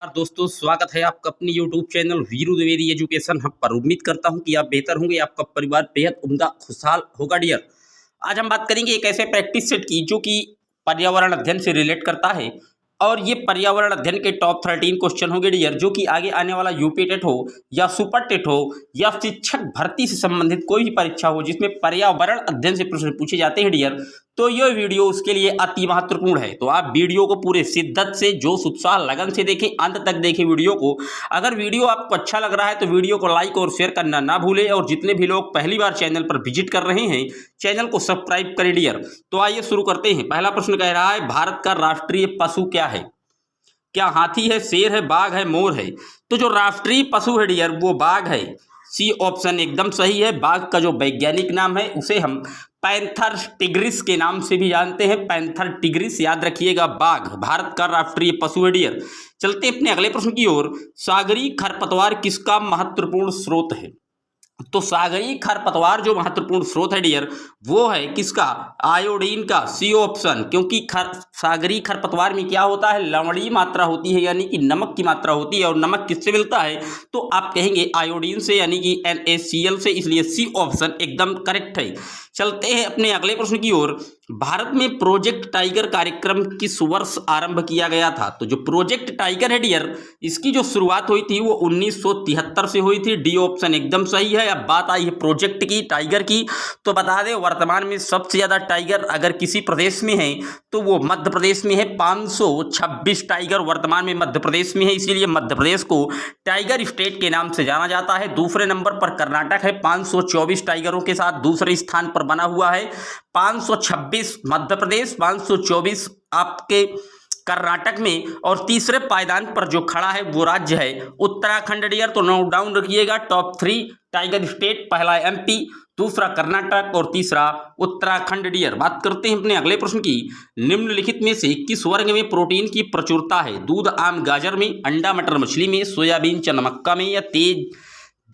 और दोस्तों स्वागत है आपका अपनी YouTube channel Veeru Dwivedi education hub पर। उम्मीद करता हूं कि आप बेहतर होंगे, आपका परिवार बेहद उम्दा खुशहाल होगा डियर। आज हम बात करेंगे एक ऐसे प्रैक्टिस सेट की जो कि पर्यावरण अध्ययन से रिलेट करता है। और ये पर्यावरण अध्ययन के टॉप 13 क्वेश्चन होंगे डियर, जो कि आगे आने वाला यूपी टेट हो या सुपर टेट हो या शिक्षक भर्ती से संबंधित कोई भी परीक्षा हो जिसमें पर्यावरण अध्ययन से प्रश्न पूछे जाते हैं डियर, तो यह वीडियो उसके लिए अति महत्वपूर्ण है। तो आप वीडियो को पूरे शिद्दत से, जोश, उत्साह, लगन से देखें, अंत तक देखें वीडियो को। अगर वीडियो आपको अच्छा लग रहा है तो वीडियो को लाइक और शेयर करना ना भूलें, और जितने भी लोग पहली बार चैनल पर विजिट कर रहे हैं चैनल को सब्सक्राइब करें डियर। तो आइए शुरू करते हैं। पहला प्रश्न कह रहा है, भारत का राष्ट्रीय पशु क्या है? क्या हाथी है, शेर है, बाघ है, मोर है? तो जो राष्ट्रीय पशु है डियर वो बाघ है। सी ऑप्शन एकदम सही है। बाघ का जो वैज्ञानिक नाम है उसे हम पैंथर टिग्रिस के नाम से भी जानते हैं। पैंथर टिग्रिस, याद रखिएगा। बाघ भारत का राष्ट्रीय पशु है डियर। चलते हैं अपने अगले प्रश्न की ओर। सागरीय खरपतवार किसका महत्वपूर्ण स्रोत है? तो सागरीय खरपतवार जो महत्वपूर्ण स्रोत है डियर वो है किसका? आयोडीन का। C option. क्योंकि सागरीय खरपतवार में क्या होता है? लवणीय मात्रा होती है, यानी कि नमक की मात्रा होती है। और नमक किससे मिलता है? तो आप कहेंगे आयोडीन से, यानी कि NaCl से। इसलिए सी ऑप्शन एकदम करेक्ट है। चलते हैं अपने अगले प्रश्न की ओर। भारत में प्रोजेक्ट टाइगर कार्यक्रम किस वर्ष आरंभ किया गया था? तो जो प्रोजेक्ट टाइगर है डियर इसकी जो शुरुआत हुई थी वो 1973 से हुई थी। डी ऑप्शन एकदम सही है। अब बात आई है प्रोजेक्ट की, टाइगर की, तो बता दें वर्तमान में सबसे ज्यादा टाइगर अगर किसी प्रदेश में है तो वो मध्य प्रदेश में है। 526 टाइगर वर्तमान में मध्य प्रदेश में है, इसीलिए मध्य प्रदेश को टाइगर स्टेट के नाम से जाना जाता है। दूसरे नंबर पर कर्नाटक है 524 टाइगरों के साथ दूसरे स्थान पर बना हुआ है। 526 मध्य प्रदेश, 524 आपके कर्नाटक में, और तीसरे पायदान पर जो खड़ा है वो राज्य है उत्तराखंड डियर। तो नोट डाउन रखिएगा। टॉप 3 टाइगर स्टेट, पहला MP, दूसरा कर्नाटक और तीसरा उत्तराखंड डियर। बात करते हैं अपने अगले प्रश्न की। निम्नलिखित में से किस वर्ग में प्रोटीन की प्रचुरता है? दूध, आम, गाजर में, अंडा, मटर, मछली में, सोयाबीन, चना, मक्का में, या तेज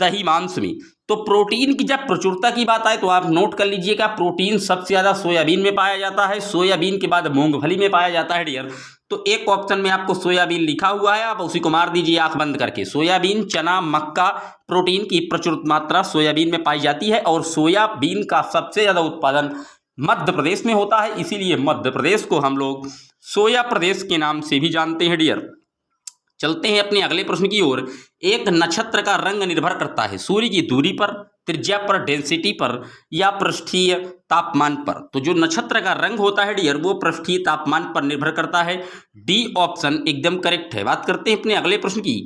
दही, मांस में? तो प्रोटीन की जब प्रचुरता की बात आए तो आप नोट कर लीजिएगा, प्रोटीन सबसे ज्यादा सोयाबीन में पाया जाता है। सोयाबीन के बाद मूंगफली में पाया जाता है डियर। तो एक ऑप्शन में आपको सोयाबीन लिखा हुआ है, आप उसी को मार दीजिए आंख बंद करके। सोयाबीन, चना, मक्का, प्रोटीन की प्रचुर मात्रा सोयाबीन में पाई जाती है। और सोयाबीन का सबसे ज्यादा उत्पादन मध्य प्रदेश में होता है, इसीलिए मध्य प्रदेश को हम लोग सोया प्रदेश के नाम से भी जानते हैं डियर। चलते हैं अपने अगले प्रश्न की ओर। एक नक्षत्र का रंग निर्भर करता है सूर्य की दूरी पर, त्रिज्या पर, डेंसिटी पर, या पृष्ठीय तापमान पर? तो जो नक्षत्र का रंग होता है डियर वो पृष्ठीय तापमान पर निर्भर करता है। डी ऑप्शन एकदम करेक्ट है। बात करते हैं अपने अगले प्रश्न की।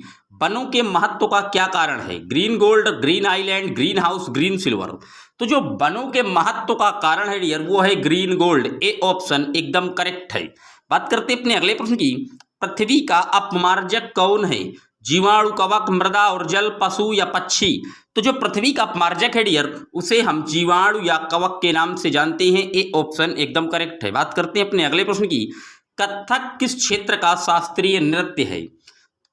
वनों के महत्व का क्या कारण है? Green gold, green island, green house, green silver? तो जो वनों के महत्व का कारण है डियर वो है ग्रीन गोल्ड। ए ऑप्शन एकदम करेक्ट है। बात करते हैं अपने अगले प्रश्न की। पृथ्वी का अपमार्जक कौन है? जीवाणु, कवक, मृदा और जल, पशु या पक्षी? तो जो पृथ्वी का अपमार्जक है डियर उसे हम जीवाणु या कवक के नाम से जानते हैं। ए ऑप्शन एकदम करेक्ट है। बात करते हैं अपने अगले प्रश्न की। कथक किस क्षेत्र का शास्त्रीय नृत्य है?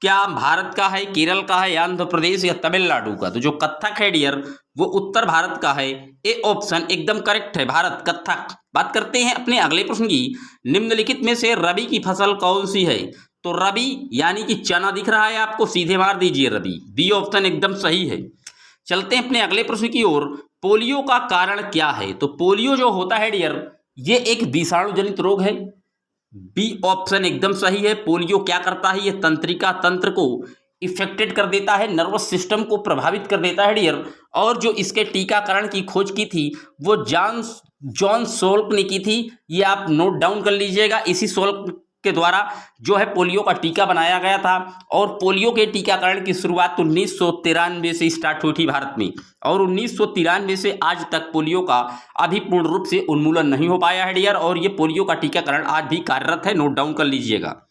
क्या भारत का है, केरल का है, आंध्र प्रदेश या तमिलनाडु का? तो जो कथक है डियर वो उत्तर भारत का है। ए ऑप्शन एकदम करेक्ट है, भारत, कथक। बात करते हैं अपने अगले प्रश्न की। निम्नलिखित में से रबी की फसल कौन सी है? तो रबी यानी कि चना दिख रहा है आपको, सीधे मार दीजिए रबी। बी ऑप्शन एकदम सही है। चलते हैं अपने अगले प्रश्न की ओर। पोलियो का कारण क्या है? तो पोलियो जो होता है डियर ये एक विषाणु जनित रोग है। बी ऑप्शन एकदम सही है। पोलियो क्या करता है? ये तंत्रिका तंत्र को इफेक्टेड कर देता है, नर्वस सिस्टम को प्रभावित कर देता है डियर। और जो इसके टीकाकरण की खोज की थी वो जॉन सोल्क ने की थी। ये आप नोट डाउन कर लीजिएगा। इसी सोल्क के द्वारा जो है पोलियो का टीका बनाया गया था। और पोलियो के टीकाकरण की शुरुआत 1993 से स्टार्ट हुई थी भारत में। और 1993 से आज तक पोलियो का अभी पूर्ण रूप से उन्मूलन नहीं हो पाया है डियर। और ये पोलियो का टीकाकरण आज भी कार्यरत है, नोट डाउन कर लीजिएगा।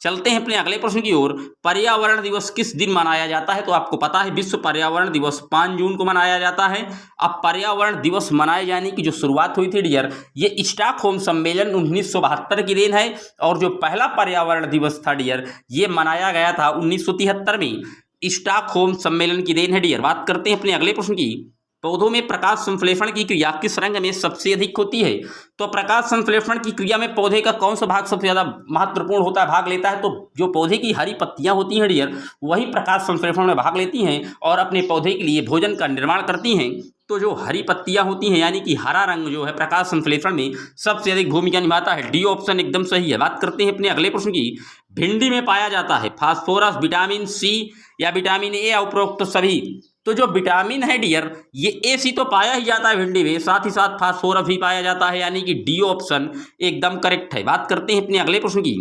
चलते हैं अपने अगले प्रश्न की ओर। पर्यावरण दिवस किस दिन मनाया जाता है? तो आपको पता है विश्व पर्यावरण दिवस 5 जून को मनाया जाता है। अब पर्यावरण दिवस मनाए जाने की जो शुरुआत हुई थी डियर ये स्टॉकहोम सम्मेलन 1972 की देन है। और जो पहला पर्यावरण दिवस था डियर ये मनाया गया था 1973 में। स्टॉकहोम सम्मेलन की देन है डियर। बात करते हैं अपने अगले प्रश्न की। पौधों में प्रकाश संश्लेषण की क्रिया किस रंग में सबसे अधिक होती है? तो प्रकाश संश्लेषण की क्रिया में पौधे का कौन सा भाग सबसे ज्यादा महत्वपूर्ण होता है, भाग लेता है? तो जो पौधे की हरी पत्तियां होती हैं डियर, वही प्रकाश संश्लेषण में भाग लेती हैं और अपने पौधे के लिए भोजन का निर्माण करती हैं। तो जो हरी पत्तियां होती हैं यानी कि हरा रंग जो है प्रकाश संश्लेषण में सबसे अधिक भूमिका निभाता है। डी ऑप्शन एकदम सही है। बात करते हैं अपने अगले प्रश्न की। भिंडी में पाया जाता है फास्फोरस, विटामिन सी या विटामिन ए या उपरोक्त सभी? तो जो विटामिन है डियर, ये ए सी तो पाया ही जाता है भिंडी में, साथ ही साथ फास्फोरस भी पाया जाता है, यानी कि डी ऑप्शन एकदम करेक्ट है। बात करते हैं अपने अगले प्रश्न की।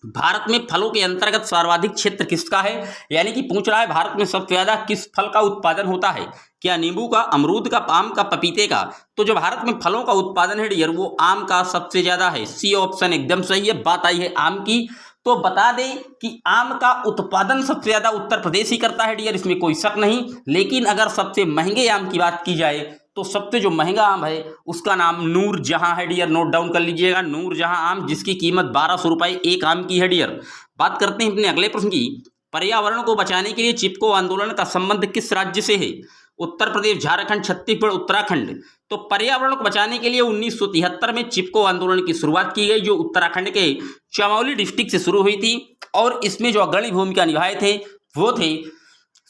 भारत में फलों के अंतर्गत सर्वाधिक क्षेत्र किसका है? यानी कि पूछ रहा है भारत में सबसे ज्यादा किस फल का उत्पादन होता है? क्या नींबू का, अमरूद का, आम का, पपीते का? तो जो भारत में फलों का उत्पादन है डियर, वो आम का सबसे ज्यादा है। सी ऑप्शन एकदम सही है। बात आई है आम की, तो बता दें कि आम का उत्पादन सबसे ज्यादा उत्तर प्रदेश ही करता है डियर, इसमें कोई शक नहीं। लेकिन अगर सबसे महंगे आम की बात की जाए तो सबसे जो महंगा आम है उसका नाम नूरजहां है डियर, नोट डाउन कर लीजिएगा, नूरजहां आम, जिसकी कीमत 1200 रुपए एक आम की है डियर। बात करते हैं अपने अगले प्रश्न की। पर्यावरण को बचाने के लिए चिपको आंदोलन का संबंध किस राज्य से है? उत्तर प्रदेश, झारखंड, छत्तीसगढ़, उत्तराखंड? तो पर्यावरण को बचाने के लिए 1973 में चिपको आंदोलन की शुरुआत की गई, जो उत्तराखंड के चमोली डिस्ट्रिक्ट से शुरू हुई थी। और इसमें जो अग्रणी भूमिका निभाए थे वो थे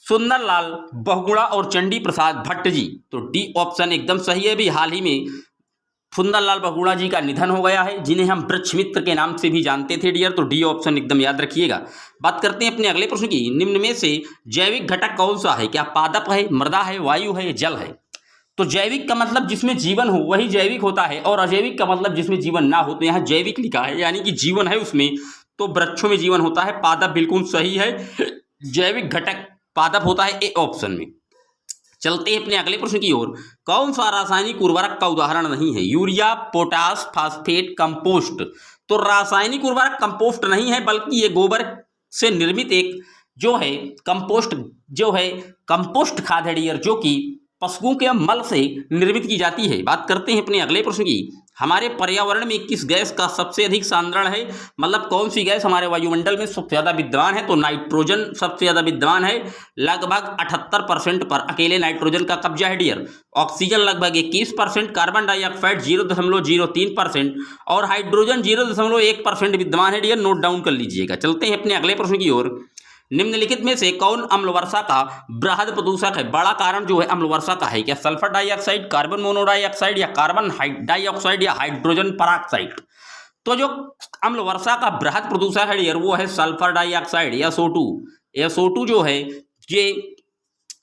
सुंदरलाल बहुगुणा और चंडी प्रसाद भट्ट जी। तो डी ऑप्शन एकदम सही है। भी हाल ही में सुंदरलाल बहुगुणा जी का निधन हो गया है, जिन्हें हम वृक्ष मित्र के नाम से भी जानते थे डियर। तो डी ऑप्शन एकदम याद रखिएगा। बात करते हैं अपने अगले प्रश्न की। निम्न में से जैविक घटक कौन सा है? क्या पादप है, मृदा है, वायु है, जल है? तो जैविक का मतलब जिसमें जीवन हो वही जैविक होता है, और अजैविक का मतलब जिसमें जीवन ना हो। तो यहाँ जैविक लिखा है यानी कि जीवन है उसमें, तो वृक्षों में जीवन होता है। पादप बिल्कुल सही है, जैविक घटक पादप होता है ए ऑप्शन में। चलते हैं अपने अगले प्रश्न की ओर। कौन सा रासायनिक उर्वरक का उदाहरण नहीं है? Urea, potash, phosphate, compost? तो रासायनिक उर्वरक कंपोस्ट नहीं है, बल्कि ये गोबर से निर्मित एक जो है कंपोस्ट खाद है डियर, जो कि पशुओं के मल से निर्मित की जाती है। बात करते हैं अपने अगले प्रश्न की। हमारे पर्यावरण में किस गैस का सबसे अधिक सांद्रण है? मतलब कौन सी गैस हमारे वायुमंडल में सबसे ज्यादा विद्यमान है? तो नाइट्रोजन सबसे ज्यादा विद्यमान है, लगभग 78% पर अकेले नाइट्रोजन का कब्जा है डियर। ऑक्सीजन लगभग 21%, कार्बन डाइऑक्साइड 0.03% और हाइड्रोजन 0.1% विद्यमान है डियर, नोट डाउन कर लीजिएगा। चलते हैं अपने अगले प्रश्न की ओर। निम्नलिखित में से कौन अम्ल वर्षा का बृहद प्रदूषक है? बड़ा कारण जो है अम्ल वर्षा का है, क्या सल्फर डाइऑक्साइड, कार्बन मोनोडाइऑक्साइड या कार्बन डाइऑक्साइड या हाइड्रोजन पेरोक्साइड? तो जो अम्ल वर्षा का बृहद प्रदूषक है यार, वो है सल्फर डाइऑक्साइड या SO2। SO2 जो है ये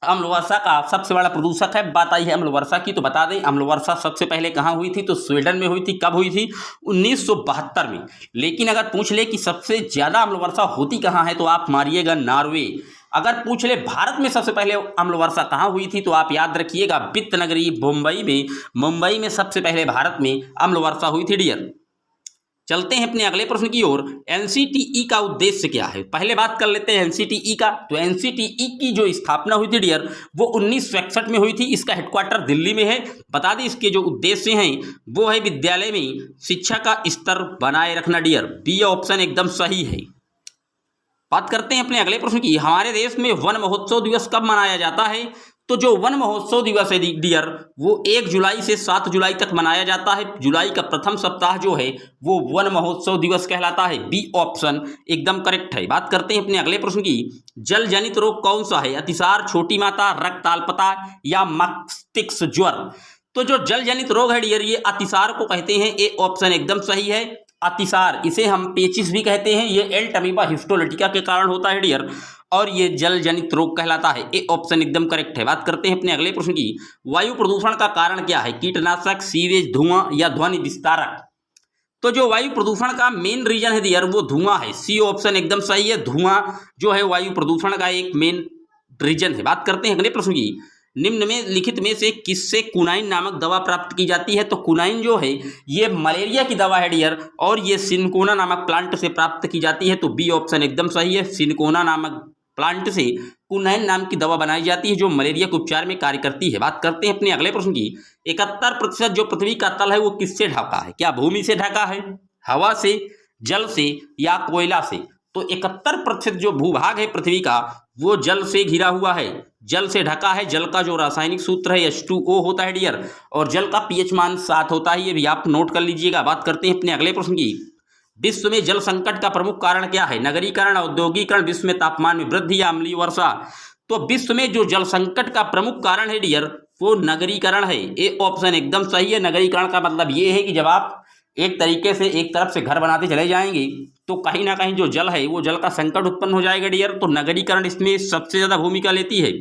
अम्ल वर्षा का सबसे बड़ा प्रदूषक है। बात आई है अम्ल वर्षा की, तो बता दें अम्ल वर्षा सबसे पहले कहाँ हुई थी? तो स्वीडन में हुई थी। कब हुई थी? 1972 में। लेकिन अगर पूछ ले कि सबसे ज्यादा अम्ल वर्षा होती कहाँ है, तो आप मारिएगा नॉर्वे। अगर पूछ ले भारत में सबसे पहले अम्ल वर्षा कहाँ हुई थी, तो आप याद रखिएगा वित्त नगरी मुंबई में। मुंबई में सबसे पहले भारत में अम्ल वर्षा हुई थी डियर। चलते हैं अपने अगले प्रश्न की ओर। एनसीटीई का उद्देश्य क्या है? पहले बात कर लेते हैं एनसीटीई का। तो एनसीटीई की जो स्थापना हुई थी डियर, वो 1961 में हुई थी। इसका हेडक्वार्टर दिल्ली में है। बता दें इसके जो उद्देश्य हैं वो है विद्यालय में शिक्षा का स्तर बनाए रखना डियर। बी ऑप्शन एकदम सही है। बात करते हैं अपने अगले प्रश्न की। हमारे देश में वन महोत्सव दिवस कब मनाया जाता है? तो जो वन महोत्सव दिवस है डियर, वो 1 जुलाई से 7 जुलाई तक मनाया जाता है। जुलाई का प्रथम सप्ताह जो है वो वन महोत्सव दिवस कहलाता है। बी ऑप्शन एकदम करेक्ट है। बात करते हैं अपने अगले प्रश्न की। जल जनित रोग कौन सा है? अतिसार, छोटी माता, रक्तअल्पता या मस्तिष्क ज्वर? तो जो जल जनित रोग है डियर, ये अतिसार को कहते हैं। ए ऑप्शन एकदम सही है। अतिसार, इसे हम पेचिस भी कहते हैं, ये एल्टमीबा हिस्टोलिटिका के कारण होता है डियर, और ये जल जनित रोग कहलाता है। ए ऑप्शन एकदम करेक्ट है। बात करते हैं अपने अगले प्रश्न की। वायु प्रदूषण का कारण क्या है? कीटनाशक, सीवेज, धुआं या ध्वनि विस्तारक? तो जो वायु प्रदूषण का मेन रीजन है डियर, वो धुआं है। सी ऑप्शन एकदम सही है। धुआं जो है वायु प्रदूषण का एक मेन रीजन है। बात करते हैं अगले प्रश्न की। निम्न में लिखित में से किससे कुनाइन नामक दवा प्राप्त की जाती है? तो कुनाइन जो है ये मलेरिया की दवा है डियर, और ये सिनकोना नामक प्लांट से प्राप्त की जाती है। तो बी ऑप्शन एकदम सही है। सिनकोना नामक प्लांट से कुनाइन नाम की दवा बनाई जाती है, जो मलेरिया के उपचार में कार्य करती है। बात करते हैं अपने अगले प्रश्न की। 71% जो पृथ्वी का तल है वो किससे ढका है? क्या भूमि से ढका है, हवा से, जल से या कोयला से? तो 71% जो भूभाग है पृथ्वी का वो जल से घिरा हुआ है। जल से ढका है। जल का जो रासायनिक सूत्र है H2O होता है डियर, और जल का pH मान 7 होता है, ये भी आप नोट कर लीजिएगा। बात करते हैं अपने अगले प्रश्न की। विश्व में जल संकट का प्रमुख कारण क्या है? नगरीकरण, औद्योगिकरण, विश्व में तापमान में वृद्धि या अम्लीय वर्षा? तो विश्व में जो जल संकट का प्रमुख कारण है डियर, वो नगरीकरण है। ए ऑप्शन एकदम सही है। नगरीकरण का मतलब ये है कि जब आप एक तरीके से एक तरफ से घर बनाते चले जाएंगे तो कहीं ना कहीं जो जल है वो जल का संकट उत्पन्न हो जाएगा डियर। तो नगरीकरण इसमें सबसे ज्यादा भूमिका लेती है।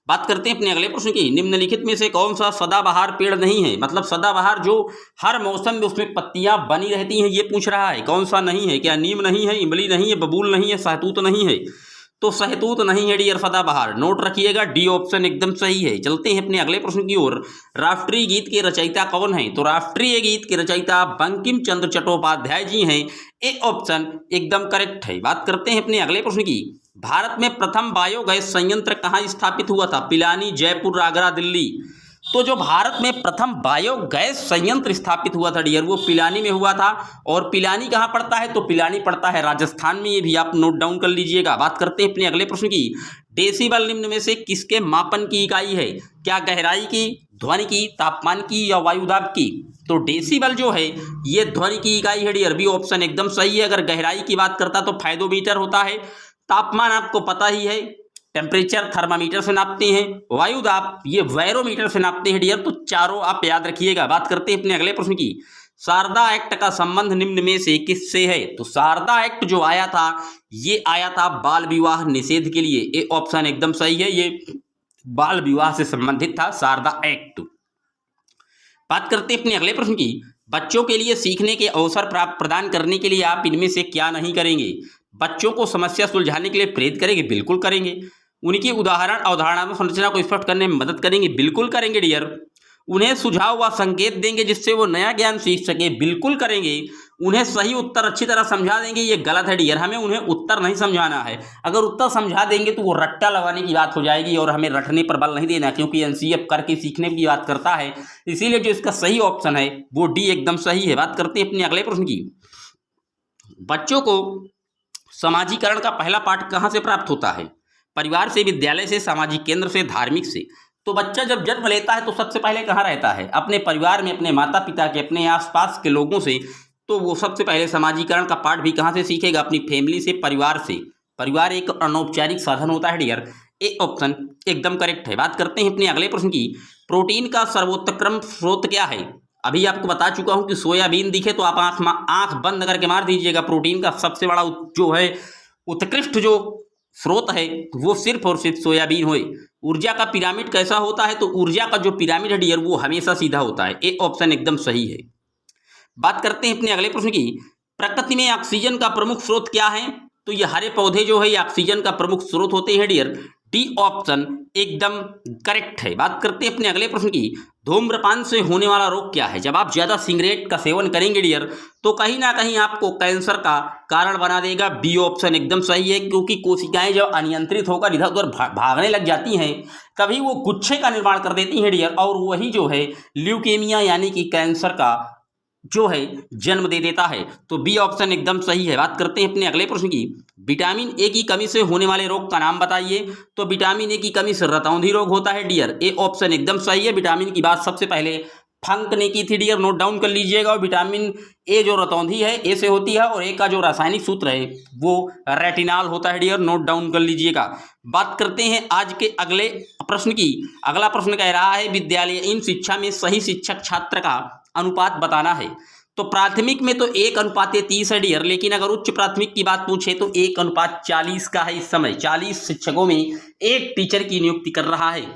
बात करते हैं अपने अगले प्रश्न की। निम्नलिखित में से कौन सा सदाबहार पेड़ नहीं है? मतलब सदाबहार जो हर मौसम में उसमें पत्तियां बनी रहती हैं, ये पूछ रहा है। कौन सा नहीं है? क्या नीम नहीं है, इमली नहीं है, बबूल नहीं है, सहतूत नहीं है? तो सहतूत नहीं है डियर सदाबहार, नोट रखिएगा। डी ऑप्शन एकदम सही है। चलते हैं अपने अगले प्रश्न की ओर। राष्ट्रीय गीत के रचयिता कौन है? तो राष्ट्रीय गीत के रचयिता बंकिम चंद्र चट्टोपाध्याय जी हैं। ए ऑप्शन एकदम करेक्ट है। बात करते हैं अपने अगले प्रश्न की। भारत में प्रथम बायोगैस संयंत्र कहाँ स्थापित हुआ था? पिलानी, जयपुर, आगरा, दिल्ली? तो जो भारत में प्रथम बायोगैस संयंत्र स्थापित हुआ था डियर, वो पिलानी में हुआ था। और पिलानी कहाँ पड़ता है? तो पिलानी पड़ता है राजस्थान में, ये भी आप नोट डाउन कर लीजिएगा। बात करते हैं अपने अगले प्रश्न की। डेसिबल निम्न में से किसके मापन की इकाई है? क्या गहराई की, ध्वनि की, तापमान की या वायुदाब की? तो डेसिबल जो है ये ध्वनि की इकाई है डियर। बी ऑप्शन एकदम सही है। अगर गहराई की बात करता तो फाइदोमीटर होता है। तापमान आपको पता ही है, टेम्परेचर थर्मामीटर से नापते हैं। वायुदाब ये बैरोमीटर से नापते हैं डियर। तो चारों आप याद रखिएगा। बात करते हैं अपने अगले प्रश्न की। शारदा एक्ट का संबंध निम्न में से किससे है? तो शारदा एक्ट जो आया था ये आया था बाल विवाह निषेध के लिए। ए ऑप्शन एकदम सही है। ये बाल विवाह से संबंधित था शारदा एक्ट। बात करते हैं अपने अगले प्रश्न की। बच्चों के लिए सीखने के अवसर प्रदान करने के लिए आप इनमें से क्या नहीं करेंगे? बच्चों को समस्या सुलझाने के लिए प्रेरित करेंगे? बिल्कुल करेंगे। उनकी उदाहरण अवधारणात्मक संरचना को स्पष्ट करने में मदद करेंगे? बिल्कुल करेंगे डियर। उन्हें सुझाव व संकेत देंगे जिससे वो नया ज्ञान सीख सके? बिल्कुल करेंगे। उन्हें सही उत्तर अच्छी तरह समझा देंगे? ये गलत है डियर, हमें उन्हें उत्तर नहीं समझाना है। अगर उत्तर समझा देंगे तो वो रट्टा लगाने की बात हो जाएगी और हमें रटने पर बल नहीं देना, क्योंकि एनसीएफ करके सीखने की बात करता है। इसीलिए जो इसका सही ऑप्शन है वो डी एकदम सही है। बात करते हैं अपने अगले प्रश्न की। बच्चों को समाजीकरण का पहला पाठ कहाँ से प्राप्त होता है? परिवार से, विद्यालय से, सामाजिक केंद्र से, धार्मिक से? तो बच्चा जब जन्म लेता है तो सबसे पहले कहाँ रहता है? अपने परिवार में, अपने माता पिता के, अपने आसपास के लोगों से। तो वो सबसे पहले समाजीकरण का पाठ भी कहाँ से सीखेगा? अपनी फैमिली से, परिवार से। परिवार एक अनौपचारिक साधन होता है डियर। ए ऑप्शन एकदम करेक्ट है। बात करते हैं अपने अगले प्रश्न की। प्रोटीन का सर्वोत्तम स्रोत क्या है? अभी आपको बता चुका हूं कि सोयाबीन दिखे तो आप आंख बंद करके मार दीजिएगा। प्रोटीन का सबसे बड़ा जो है उत्कृष्ट जो स्रोत है वो सिर्फ और सिर्फ सोयाबीन होए। ऊर्जा का पिरामिड कैसा होता है? तो ऊर्जा का जो पिरामिड है डियर वो हमेशा सीधा होता है। ए ऑप्शन एकदम सही है। बात करते हैं अपने अगले प्रश्न की। प्रकृति में ऑक्सीजन का प्रमुख स्रोत क्या है? तो ये हरे पौधे जो है ये ऑक्सीजन का प्रमुख स्रोत होते हैं डियर। डी ऑप्शन एकदम करेक्ट है। बात करते हैं अपने अगले प्रश्न की। धूम्रपान से होने वाला रोग क्या है? जब आप ज्यादा सिगरेट का सेवन करेंगे डियर तो कहीं ना कहीं आपको कैंसर का कारण बना देगा। बी ऑप्शन एकदम सही है, क्योंकि कोशिकाएं जब अनियंत्रित होकर इधर उधर भागने लग जाती हैं कभी वो गुच्छे का निर्माण कर देती हैं डियर, और वही जो है ल्यूकेमिया यानी कि कैंसर का जो है जन्म दे देता है। तो बी ऑप्शन एकदम सही है। बात करते हैं अपने अगले प्रश्न की। विटामिन ए की कमी से होने वाले रोग का नाम बताइए। तो विटामिन ए की कमी से रतौंधी रोग होता है डियर। ए ऑप्शन एकदम सही है। विटामिन की बात सबसे पहले फंक ने की थी डियर, नोट डाउन कर लीजिएगा। और विटामिन ए जो रतौंधी है ए से होती है, और ए का जो रासायनिक सूत्र है वो रेटिनॉल होता है डियर, नोट डाउन कर लीजिएगा। बात करते हैं आज के अगले प्रश्न की। अगला प्रश्न कह रहा है विद्यालयीन शिक्षा में सही शिक्षक छात्र का अनुपात बताना है। तो प्राथमिक में तो 1:30 है डियर, लेकिन अगर उच्च प्राथमिक की बात पूछे तो 1:40 का है। इस समय 40 शिक्षकों में एक टीचर की नियुक्ति कर रहा है।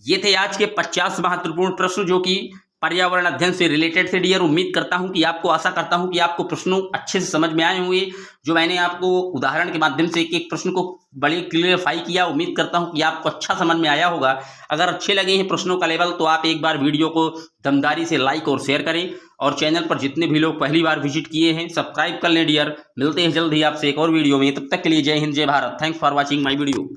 ये थे आज के 50 महत्वपूर्ण प्रश्न जो कि पर्यावरण अध्ययन से रिलेटेड थे डियर। उम्मीद करता हूं कि आशा करता हूं कि आपको प्रश्नों अच्छे से समझ में आए होंगे। जो मैंने आपको उदाहरण के माध्यम से एक एक प्रश्न को बड़ी क्लियरिफाई किया, उम्मीद करता हूं कि आपको अच्छा समझ में आया होगा। अगर अच्छे लगे हैं प्रश्नों का लेवल तो आप एक बार वीडियो को दमदारी से लाइक और शेयर करें, और चैनल पर जितने भी लोग पहली बार विजिट किए हैं सब्सक्राइब कर लें डियर। मिलते हैं जल्द ही आपसे एक और वीडियो में, तब तक के लिए जय हिंद, जय Bharat. Thanks for watching my video.